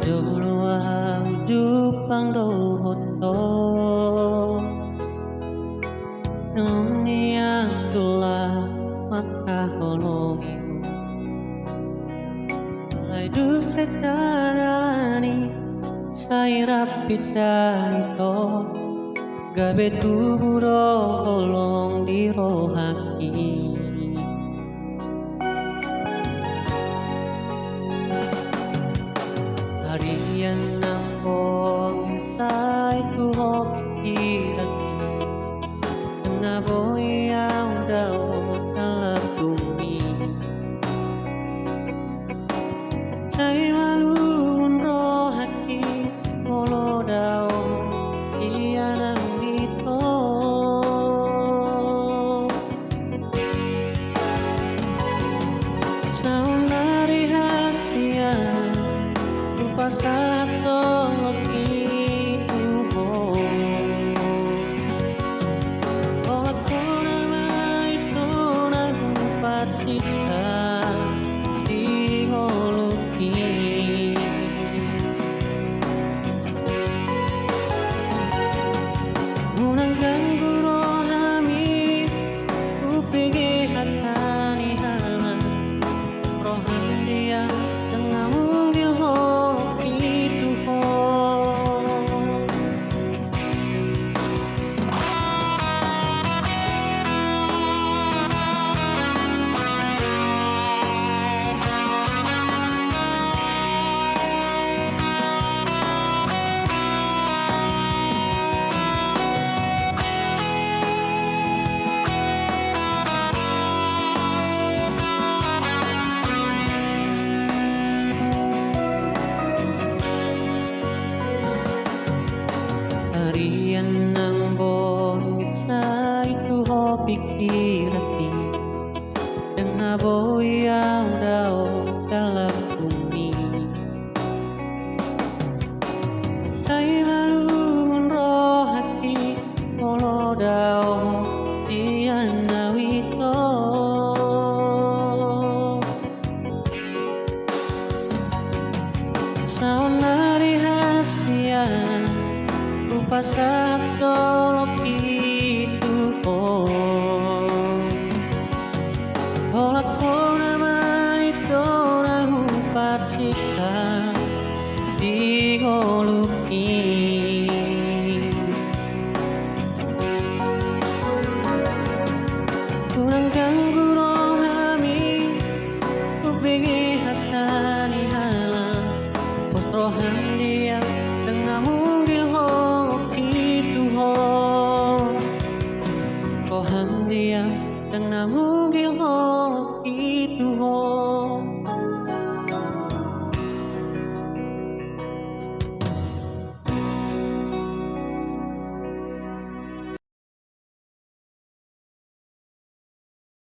Dulu jupang do hoto dunia dula maka holongi mulai du sejarani saya rapita itu gabe tuburo holong di rohaki harian nambong sa itu hoki na boy ang daw sa labumi say malun rohaki molo daw iyan ang dito sa unari hasian lupa sa tologi sita di holuki Unang ganggu rohami upigi hatani halan rohan dia tengah mungil hoki Tuhan harian ng bon isa itu ho pikirati dan naboy ang daw sa labumi say malun rohaki molo daw siyan nawito sa unari hasian pasat doloki